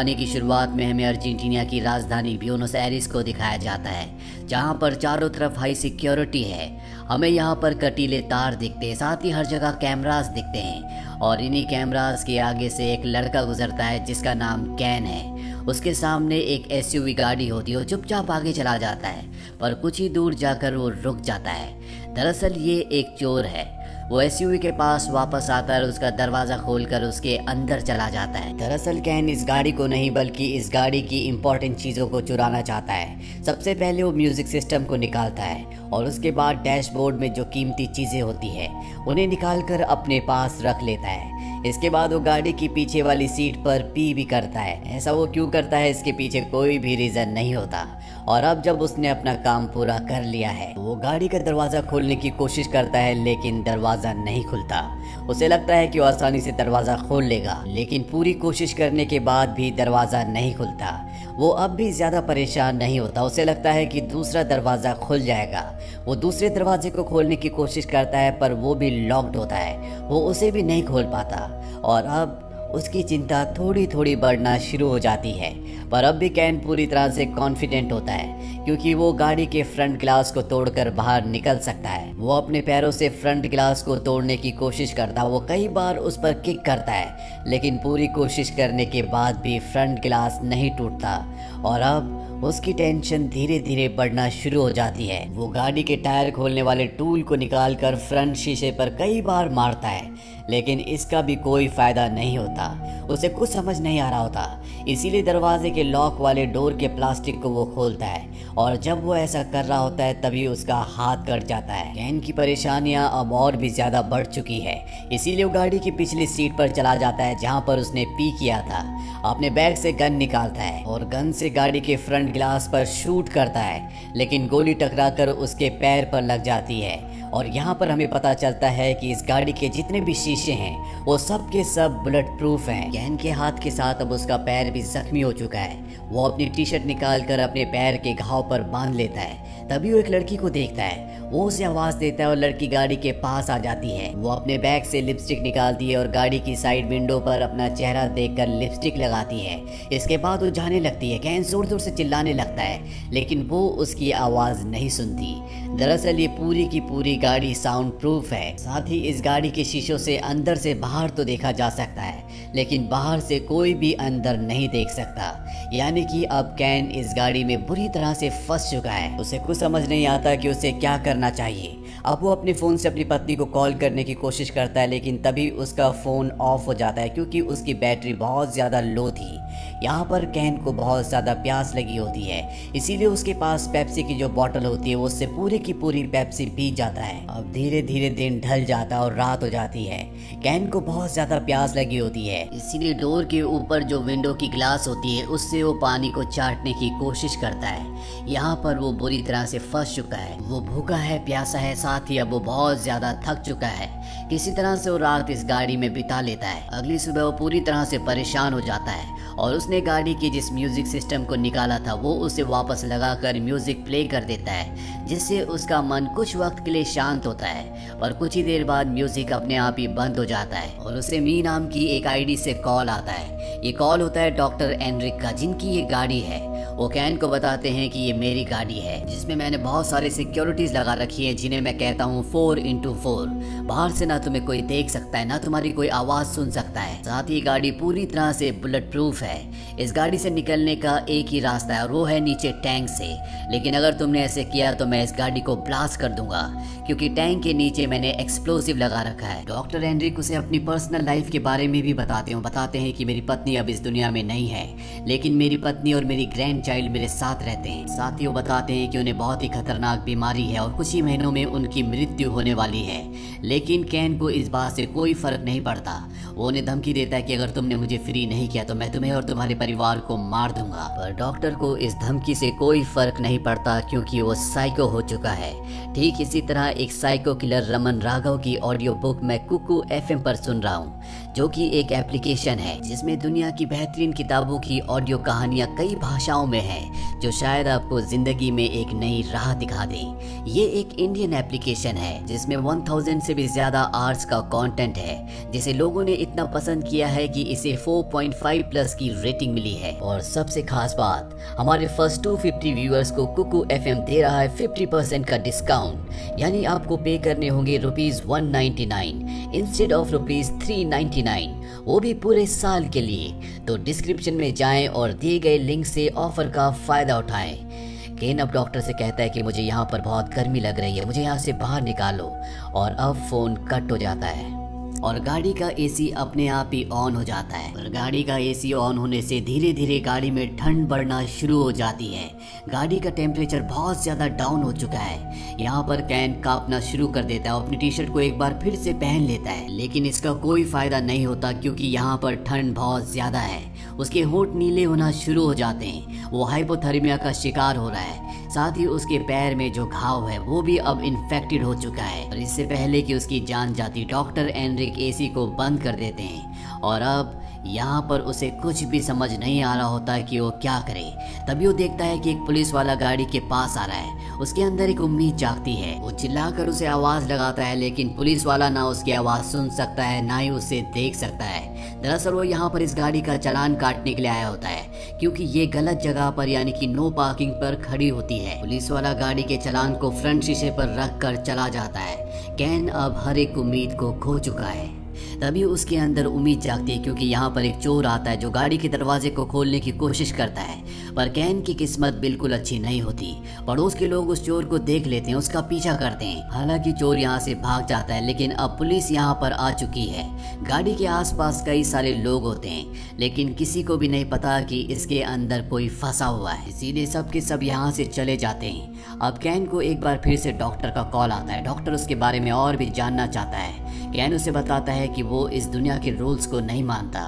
कहानी की शुरुआत में हमें अर्जेंटीना की राजधानी ब्यूनस एरिस को दिखाया जाता है, जहां पर चारों तरफ हाई सिक्योरिटी है। हमें यहां पर कटीले तार दिखते हैं, साथ ही हर जगह कैमरास दिखते हैं और इन्हीं कैमरास के आगे से एक लड़का गुजरता है जिसका नाम कैन है। उसके सामने एक एसयूवी गाड़ी होती है, वो चुपचाप आगे चला जाता है, पर कुछ ही दूर जाकर वो रुक जाता है। दरअसल ये एक चोर है। वो एसयूवी के पास वापस आता है और उसका दरवाज़ा खोलकर उसके अंदर चला जाता है। दरअसल कैन इस गाड़ी को नहीं बल्कि इस गाड़ी की इम्पोर्टेंट चीज़ों को चुराना चाहता है। सबसे पहले वो म्यूज़िक सिस्टम को निकालता है और उसके बाद डैशबोर्ड में जो कीमती चीज़ें होती है उन्हें निकाल कर अपने पास रख लेता है। इसके बाद वो गाड़ी की पीछे वाली सीट पर पी भी करता है। ऐसा वो क्यों करता है, इसके पीछे कोई भी रीज़न नहीं होता। और अब जब उसने अपना काम पूरा कर लिया है वो गाड़ी का दरवाज़ा खोलने की कोशिश करता है, लेकिन दरवाज़ा नहीं खुलता। उसे लगता है कि वो आसानी से दरवाज़ा खोल लेगा, लेकिन पूरी कोशिश करने के बाद भी दरवाज़ा नहीं खुलता। वो अब भी ज़्यादा परेशान नहीं होता। उसे लगता है कि दूसरा दरवाज़ा खुल जाएगा। वो दूसरे दरवाजे को खोलने की कोशिश करता है, पर वो भी लॉक्ड होता है। वो उसे भी नहीं खोल पाता और अब उसकी चिंता थोड़ी थोड़ी बढ़ना शुरू हो जाती है। पर अब भी कैन पूरी तरह से कॉन्फिडेंट होता है, क्योंकि वो गाड़ी के फ्रंट ग्लास को तोड़कर बाहर निकल सकता है। वो अपने पैरों से फ्रंट ग्लास को तोड़ने की कोशिश करता है। वो कई बार उस पर किक करता है, लेकिन पूरी कोशिश करने के बाद भी फ्रंट ग्लास नहीं टूटता। और अब उसकी टेंशन धीरे धीरे बढ़ना शुरू हो जाती है। वो गाड़ी के टायर खोलने वाले टूल को निकालकर फ्रंट शीशे पर कई बार मारता है, लेकिन इसका भी कोई फायदा नहीं होता। उसे कुछ समझ नहीं आ रहा होता, इसीलिए दरवाजे के लॉक वाले डोर के प्लास्टिक को वो खोलता है। और जब वो ऐसा कर रहा होता है तभी उसका हाथ कट जाता है। कैन की परेशानियां अब और भी ज्यादा बढ़ चुकी है, इसीलिए वो गाड़ी की पिछली सीट पर चला जाता है जहां पर उसने पी किया था। अपने बैग से गन निकालता है और गन से गाड़ी के फ्रंट ग्लास पर शूट करता है, लेकिन गोली टकराकर उसके पैर पर लग जाती है। और यहाँ पर हमें पता चलता है कि इस गाड़ी के जितने भी शीशे हैं वो सब के सब बुलेट प्रूफ हैं। कैन के हाथ के साथ अब उसका पैर भी जख्मी हो चुका है। वो अपनी टी शर्ट निकाल कर अपने पैर के घाव पर बांध लेता है। तभी वो एक लड़की को देखता है। वो उसे आवाज़ देता है और लड़की गाड़ी के पास आ जाती है। वो अपने बैग से लिपस्टिक निकालती है और गाड़ी की साइड विंडो पर अपना चेहरा देखकर लिपस्टिक लगाती है। इसके बाद वो जाने लगती है। कैन जोर जोर से चिल्लाने लगता है, लेकिन वो उसकी आवाज़ नहीं सुनती। दरअसल ये पूरी की पूरी गाड़ी साउंड प्रूफ है। साथ ही इस गाड़ी के शीशों से अंदर से बाहर तो देखा जा सकता है, लेकिन बाहर से कोई भी अंदर नहीं देख सकता। यानी कि अब कैन इस गाड़ी में बुरी तरह से फंस चुका है। उसे कुछ समझ नहीं आता कि उसे क्या करना चाहिए। अब वो अपने फ़ोन से अपनी पत्नी को कॉल करने की कोशिश करता है, लेकिन तभी उसका फ़ोन ऑफ हो जाता है क्योंकि उसकी बैटरी बहुत ज़्यादा लो थी। यहाँ पर कैन को बहुत ज़्यादा प्यास लगी होती है, इसीलिए उसके पास पेप्सी की जो बोतल होती है वो उससे पूरी की पूरी पेप्सी पी जाता है। अब धीरे धीरे दिन ढल जाता है और रात हो जाती है। कैन को बहुत ज़्यादा प्यास लगी होती है, इसीलिए डोर के ऊपर जो विंडो की ग्लास होती है उससे वो पानी को चाटने की कोशिश करता है। यहाँ पर वो बुरी तरह से फंस चुका है। वो भूखा है, प्यासा है, साथ ही अब वो बहुत ज़्यादा थक चुका है। किसी तरह से वो रात इस गाड़ी में बिता लेता है। अगली सुबह वो पूरी तरह से परेशान हो जाता है और उसने गाड़ी के जिस म्यूजिक सिस्टम को निकाला था वो उसे वापस लगाकर म्यूजिक प्ले कर देता है, जिससे उसका मन कुछ वक्त के लिए शांत होता है। और कुछ ही देर बाद म्यूजिक अपने आप ही बंद हो जाता है और उसे मी नाम की एक आईडी से कॉल आता है। ये कॉल होता है डॉक्टर एनरिक का, जिनकी ये गाड़ी है। वो कैन को बताते हैं कि ये मेरी गाड़ी है, जिसमें मैंने बहुत सारे सिक्योरिटीज लगा रखी है, जिन्हें मैं कहता हूँ 4x4। बाहर से ना तुम्हें कोई देख सकता है, ना तुम्हारी कोई आवाज़ सुन सकता है। साथ ही गाड़ी पूरी तरह से बुलेट प्रूफ है। इस गाड़ी से निकलने का एक ही रास्ता है और वो है नीचे टैंक से। लेकिन अगर तुमने ऐसे किया तो मैं इस गाड़ी को ब्लास्ट कर दूंगा, क्योंकि टैंक के नीचे मैंने एक्सप्लोसिव लगा रखा है। डॉक्टर एनरिक उसे अपनी पर्सनल लाइफ के बारे में भी बताते हैं कि मेरी पत्नी अब इस दुनिया में नहीं है, लेकिन मेरी पत्नी और मेरी ग्रैंड चाइल्ड मेरे साथ रहते हैं। साथ ही वो बताते हैं कि उन्हें बहुत ही खतरनाक बीमारी है और कुछ ही महीनों में उनकी मृत्यु होने वाली है। लेकिन कैन को इस बात से कोई फर्क नहीं पड़ता। वो उन्हें धमकी देता है कि अगर तुमने मुझे फ्री नहीं किया तो मैं तुम्हें और तुम्हारे परिवार को मार दूंगा। पर डॉक्टर को इस धमकी से कोई फर्क नहीं पड़ता, क्योंकि वो साइको हो चुका है। ठीक इसी तरह एक साइको किलर रमन राघव की ऑडियो बुक मैं कुकू एफएम पर सुन रहा हूँ, जो कि एक एप्लीकेशन है जिसमें दुनिया की बेहतरीन किताबों की ऑडियो कहानियाँ कई भाषाओं में हैं, जो शायद आपको जिंदगी में एक नई राह दिखा दे। ये एक इंडियन एप्लीकेशन है जिसमें 1000 से भी ज्यादा आवर्स का कंटेंट है, जिसे लोगों ने इतना पसंद किया है कि इसे 4.5 प्लस की रेटिंग मिली है। और सबसे खास बात, हमारे फर्स्ट 250 व्यूअर्स को कुकू FM दे रहा है 50% का डिस्काउंट, यानी आपको पे करने होंगे ₹199 इंस्टेड ऑफ ₹399, वो भी पूरे साल के लिए। तो डिस्क्रिप्शन में जाएं और दिए गए लिंक से ऑफर का फायदा उठाएं। केन अब डॉक्टर से कहता है कि मुझे यहाँ पर बहुत गर्मी लग रही है, मुझे यहाँ से बाहर निकालो। और अब फोन कट हो जाता है और गाड़ी का एसी अपने आप ही ऑन हो जाता है। और गाड़ी का एसी ऑन होने से धीरे धीरे गाड़ी में ठंड बढ़ना शुरू हो जाती है। गाड़ी का टेम्परेचर बहुत ज़्यादा डाउन हो चुका है। यहाँ पर कैन कांपना शुरू कर देता है और अपनी टी शर्ट को एक बार फिर से पहन लेता है, लेकिन इसका कोई फायदा नहीं होता क्योंकि यहाँ पर ठंड बहुत ज़्यादा है। उसके होंठ नीले होना शुरू हो जाते हैं, वो हाइपोथर्मिया का शिकार हो रहा है। साथ ही उसके पैर में जो घाव है वो भी अब इन्फेक्टेड हो चुका है। और इससे पहले कि उसकी जान जाती, डॉक्टर एनरिक एसी को बंद कर देते हैं। और अब यहाँ पर उसे कुछ भी समझ नहीं आ रहा होता है कि वो क्या करे। तभी वो देखता है कि एक पुलिस वाला गाड़ी के पास आ रहा है। उसके अंदर एक उम्मीद जागती है। वो चिल्लाकर उसे आवाज लगाता है, लेकिन पुलिस वाला ना उसकी आवाज सुन सकता है ना ही उसे देख सकता है। दरअसल वो यहाँ पर इस गाड़ी का चालान काटने के लिए आया होता है, क्योंकि ये गलत जगह पर यानी कि नो पार्किंग पर खड़ी होती है। पुलिस वाला गाड़ी के चालान को फ्रंट शीशे पर रख कर चला जाता है। कैन अब हर एक उम्मीद को खो चुका है। तभी उसके अंदर उम्मीद जागती है, क्योंकि यहाँ पर एक चोर आता है जो गाड़ी के दरवाजे को खोलने की कोशिश करता है। पर कैन की किस्मत बिल्कुल अच्छी नहीं होती। पड़ोस के लोग उस चोर को देख लेते हैं, उसका पीछा करते हैं। हालांकि चोर यहाँ से भाग जाता है, लेकिन अब पुलिस यहाँ पर आ चुकी है। गाड़ी के आसपास कई सारे लोग होते हैं, लेकिन किसी को भी नहीं पता कि इसके अंदर कोई फंसा हुआ है। इसीलिए सब के सब यहाँ से चले जाते हैं। अब कैन को एक बार फिर से डॉक्टर का कॉल आता है। डॉक्टर उसके बारे में और भी जानना चाहता है। कैन उसे बताता है कि वो इस दुनिया के रूल्स को नहीं मानता।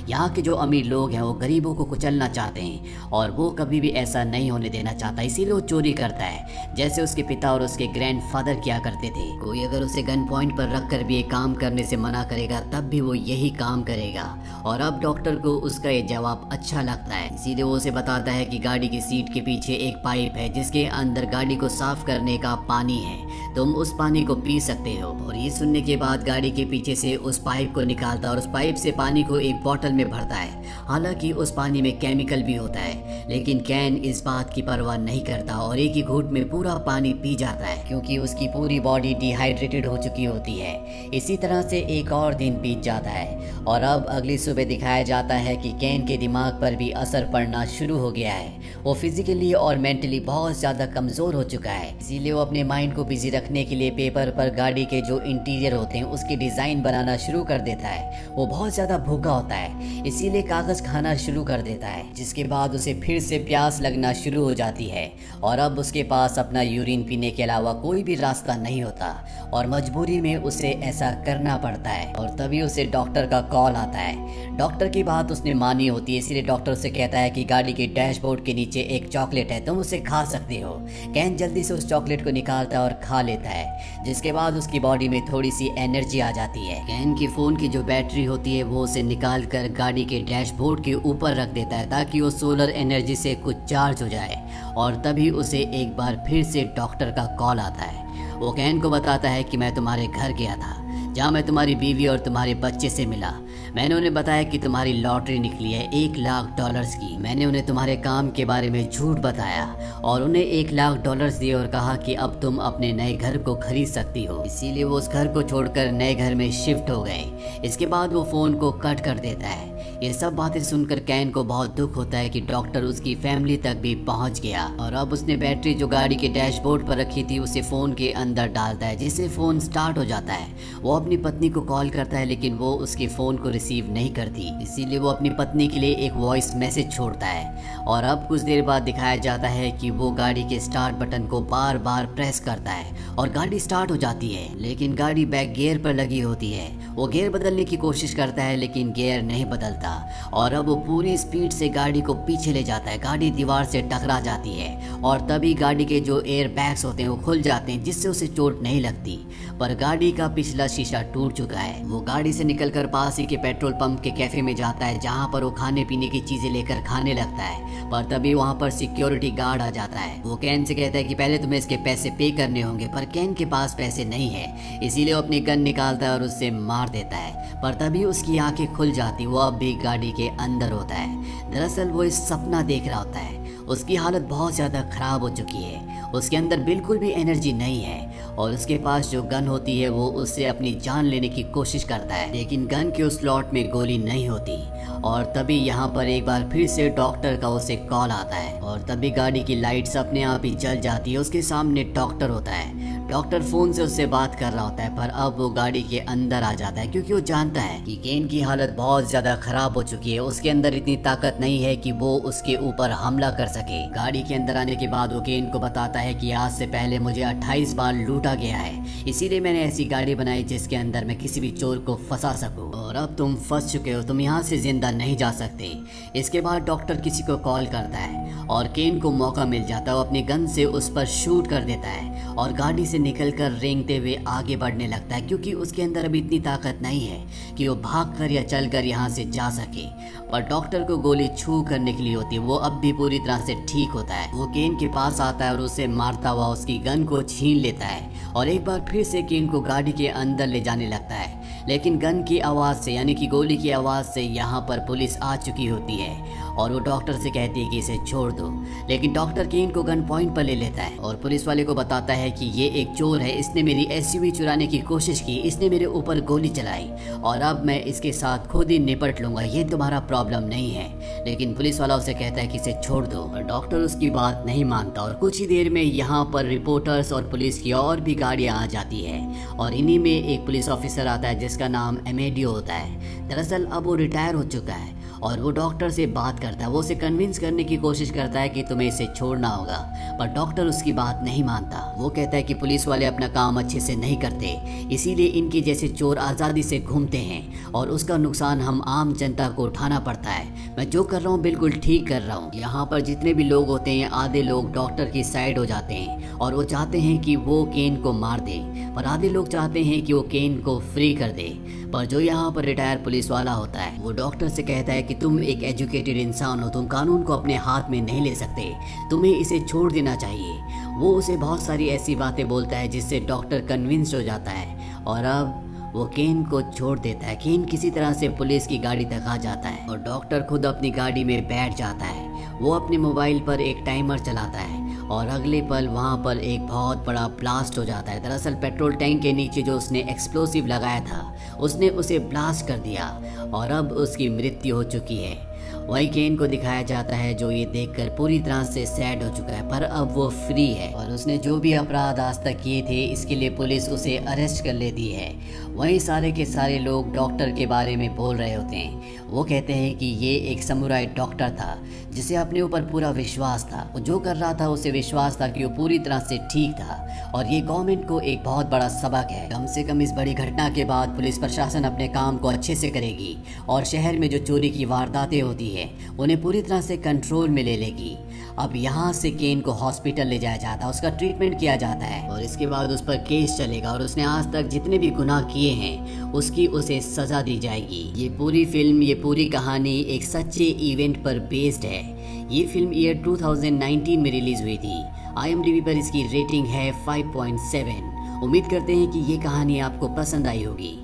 यहाँ के जो अमीर लोग हैं वो गरीबों को कुचलना चाहते हैं और वो कभी भी ऐसा नहीं होने देना चाहता, इसीलिए वो चोरी करता है, जैसे उसके पिता और उसके ग्रैंडफादर किया करते थे। कोई अगर उसे गन पॉइंट पर रख कर भी एक काम करने से मना करेगा तब भी वो यही काम करेगा। और अब डॉक्टर को उसका ये जवाब अच्छा लगता है, इसीलिए वो उसे बताता है कि गाड़ी की सीट के पीछे एक पाइप है जिसके अंदर गाड़ी को साफ करने का पानी है, तुम उस पानी को पी सकते हो। और ये सुनने के बाद गाड़ी के पीछे से उस पाइप को निकालता और उस पाइप से पानी को एक बोतल में भरता है। हालांकि उस पानी में केमिकल भी होता है, लेकिन कैन इस बात की परवाह नहीं करता और एक ही घूंट में पूरा पानी पी जाता है, क्योंकि उसकी पूरी बॉडी डिहाइड्रेटेड हो चुकी होती है। इसी तरह से एक और दिन बीत जाता है और अब अगली सुबह दिखाया जाता है कि कैन के दिमाग पर भी असर पड़ना शुरू हो गया है। वो फिजिकली और मेंटली बहुत ज़्यादा कमज़ोर हो चुका है, इसीलिए वो अपने माइंड को बिजी रखने के लिए पेपर पर गाड़ी के जो इंटीरियर होते हैं उसकी डिज़ाइन बनाना शुरू कर देता है। वो बहुत ज़्यादा भूखा होता है, इसीलिए कागज़ खाना शुरू कर देता है, जिसके बाद उसे फिर से प्यास लगना शुरू हो जाती है। और अब उसके पास अपना यूरिन पीने के अलावा कोई भी रास्ता नहीं होता और मजबूरी में उसे ऐसा करना पड़ता है। और तभी उसे डॉक्टर का कॉल आता है। डॉक्टर की बात उसने मानी होती है, इसीलिए डॉक्टर उसे कहता है कि गाड़ी के डैशबोर्ड के नीचे एक चॉकलेट है, तुम उसे खा सकते हो। कैन जल्दी से उस चॉकलेट को निकालता है और खा लेता है, जिसके बाद उसकी बॉडी में थोड़ी सी एनर्जी आ जाती है। कैन की फ़ोन की जो बैटरी होती है वो उसे निकाल कर गाड़ी के डैशबोर्ड के ऊपर रख देता है ताकि वो सोलर एनर्जी से कुछ चार्ज हो जाए। और तभी उसे एक बार फिर से डॉक्टर का कॉल आता है। वो कैन को बताता है कि मैं तुम्हारे घर गया था, जहाँ मैं तुम्हारी बीवी और तुम्हारे बच्चे से मिला। मैंने उन्हें बताया कि तुम्हारी लॉटरी निकली है $1,00,000 की। मैंने उन्हें तुम्हारे काम के बारे में झूठ बताया और उन्हें $1,00,000 दिए और कहा कि अब तुम अपने नए घर को खरीद सकती हो। इसीलिए वो उस घर को छोड़कर नए घर में शिफ्ट हो गए। इसके बाद वो फ़ोन को कट कर देता है। ये सब बातें सुनकर कैन को बहुत दुख होता है कि डॉक्टर उसकी फैमिली तक भी पहुंच गया। और अब उसने बैटरी जो गाड़ी के डैशबोर्ड पर रखी थी उसे फ़ोन के अंदर डालता है, जिससे फ़ोन स्टार्ट हो जाता है। वो अपनी पत्नी को कॉल करता है, लेकिन वो उसके फ़ोन को रिसीव नहीं करती, इसीलिए वो अपनी पत्नी के लिए एक वॉइस मैसेज छोड़ता है। और अब कुछ देर बाद दिखाया जाता है कि वो गाड़ी के स्टार्ट बटन को बार बार प्रेस करता है और गाड़ी स्टार्ट हो जाती है, लेकिन गाड़ी बैक गियर पर लगी होती है। वो गियर बदलने की कोशिश करता है, लेकिन गियर नहीं बदलता। और अब वो पूरी स्पीड से गाड़ी को पीछे ले जाता है। गाड़ी दीवार से टकरा जाती है और तभी गाड़ी के जो एयर बैग्स होते हैं वो खुल जाते हैं, जिससे उसे चोट नहीं लगती, पर गाड़ी का पिछला शीशा टूट चुका है। वो गाड़ी से निकलकर पास ही के पेट्रोल पंप के कैफे में जाता है, जहाँ पर वो खाने पीने की चीजें लेकर खाने लगता है, पर तभी वहाँ पर सिक्योरिटी गार्ड आ जाता है। वो केन से कहता है कि पहले तुम्हें इसके पैसे पे करने होंगे, पर केन के पास पैसे नहीं है, इसीलिए वो अपनी गन निकालता है और उससे मार देता है। पर तभी उसकी आंखें खुल जाती, वो अब भी गाड़ी के अंदर होता है। दरअसल वो इस सपना देख रहा होता है। उसकी हालत बहुत ज़्यादा ख़राब हो चुकी है, उसके अंदर बिल्कुल भी एनर्जी नहीं है और उसके पास जो गन होती है वो उससे अपनी जान लेने की कोशिश करता है, लेकिन गन के उस स्लॉट में गोली नहीं होती। और तभी यहाँ पर एक बार फिर से डॉक्टर का उसे कॉल आता है और तभी गाड़ी की लाइट्स अपने आप ही जल जाती है। उसके सामने डॉक्टर होता है। डॉक्टर फोन से उससे बात कर रहा होता है, पर अब वो गाड़ी के अंदर आ जाता है क्योंकि वो जानता है कि केन की हालत बहुत ज्यादा खराब हो चुकी है। उसके अंदर इतनी ताकत नहीं है कि वो उसके ऊपर हमला कर सके। गाड़ी के अंदर आने के बाद वो केन को बताता है कि आज से पहले मुझे 28 बार लूटा गया है, इसीलिए मैंने ऐसी गाड़ी बनाई जिसके अंदर मैं किसी भी चोर को फंसा सकूं, और अब तुम फंस चुके हो, तुम यहाँ से जिंदा नहीं जा सकते। इसके बाद डॉक्टर किसी को कॉल करता है और केन को मौका मिल जाता है। वो अपनी गन से उस पर शूट कर देता है और गाड़ी से निकलकर रेंगते हुए आगे बढ़ने लगता है, क्योंकि उसके अंदर अभी इतनी ताकत नहीं है कि वो भागकर या चलकर यहाँ से जा सके। पर डॉक्टर को गोली छू करने के लिए होती है, वो अब भी पूरी तरह से ठीक होता है। वो केन के पास आता है और उसे मारता हुआ उसकी गन को छीन लेता है और एक बार फिर से केन को गाड़ी के अंदर ले जाने लगता है, लेकिन गन की आवाज़ से यानी कि गोली की आवाज़ से यहाँ पर पुलिस आ चुकी होती है और वो डॉक्टर से कहती है कि इसे छोड़ दो, लेकिन डॉक्टर केन को गन पॉइंट पर ले लेता है और पुलिस वाले को बताता है कि ये एक चोर है, इसने मेरी एसयूवी चुराने की कोशिश की, इसने मेरे ऊपर गोली चलाई और अब मैं इसके साथ खुद ही निपट लूंगा, ये तुम्हारा प्रॉब्लम नहीं है। लेकिन पुलिस वाला उसे कहता है कि इसे छोड़ दो, पर डॉक्टर उसकी बात नहीं मानता और कुछ ही देर में यहाँ पर रिपोर्टर्स और पुलिस की और भी गाड़ियाँ आ जाती है और इन्हीं में एक पुलिस ऑफिसर आता है जिसका नाम एमेडियो होता है। दरअसल अब वो रिटायर हो चुका है और वो डॉक्टर से बात करता है। वो उसे कन्विंस करने की कोशिश करता है कि तुम्हें इसे छोड़ना होगा, पर डॉक्टर उसकी बात नहीं मानता। वो कहता है कि पुलिस वाले अपना काम अच्छे से नहीं करते, इसीलिए इनके जैसे चोर आज़ादी से घूमते हैं और उसका नुकसान हम आम जनता को उठाना पड़ता है। मैं जो कर रहा हूँ बिल्कुल ठीक कर रहा हूँ। यहाँ पर जितने भी लोग होते हैं आधे लोग डॉक्टर की साइड हो जाते हैं और वो चाहते हैं कि वो केन को मार दे, पर आधे लोग चाहते हैं कि वो केन को फ्री कर दे। पर जो यहाँ पर रिटायर पुलिस वाला होता है वो डॉक्टर से कहता है कि तुम एक एजुकेटेड इंसान हो, तुम कानून को अपने हाथ में नहीं ले सकते, तुम्हें इसे छोड़ देना चाहिए। वो उसे बहुत सारी ऐसी बातें बोलता है जिससे डॉक्टर कन्विंस हो जाता है और अब वो केन को छोड़ देता है। केन किसी तरह से पुलिस की गाड़ी तक आ जाता है और डॉक्टर खुद अपनी गाड़ी में बैठ जाता है। वो अपने मोबाइल पर एक टाइमर चलाता है और अगले पल वहाँ पर एक बहुत बड़ा ब्लास्ट हो जाता है। दरअसल पेट्रोल टैंक के नीचे जो उसने एक्सप्लोसिव लगाया था उसने उसे ब्लास्ट कर दिया और अब उसकी मृत्यु हो चुकी है। वही केन को दिखाया जाता है जो ये देखकर पूरी तरह से सैड हो चुका है, पर अब वो फ्री है और उसने जो भी अपराध आज तक किए थे इसके लिए पुलिस उसे अरेस्ट कर लेती है। वहीं सारे के सारे लोग डॉक्टर के बारे में बोल रहे होते हैं। वो कहते हैं कि ये एक समुराई डॉक्टर था जिसे अपने ऊपर पूरा विश्वास था। वो जो कर रहा था उसे विश्वास था कि वो पूरी तरह से ठीक था और ये गवर्नमेंट को एक बहुत बड़ा सबक है। कम से कम इस बड़ी घटना के बाद पुलिस प्रशासन अपने काम को अच्छे से करेगी और शहर में जो चोरी की वारदातें होती है उन्हें पूरी तरह से कंट्रोल में ले लेगी। अब यहाँ से केन को हॉस्पिटल ले जाया जाता है, उसका ट्रीटमेंट किया जाता है और इसके बाद उस पर केस चलेगा और उसने आज तक जितने भी गुनाह किए हैं उसकी उसे सजा दी जाएगी। ये पूरी फिल्म, ये पूरी कहानी एक सच्चे इवेंट पर बेस्ड है। ये फिल्म ईयर 2019 में रिलीज हुई थी। IMDb पर इसकी रेटिंग है 5.7। उम्मीद करते हैं कि ये कहानी आपको पसंद आई होगी।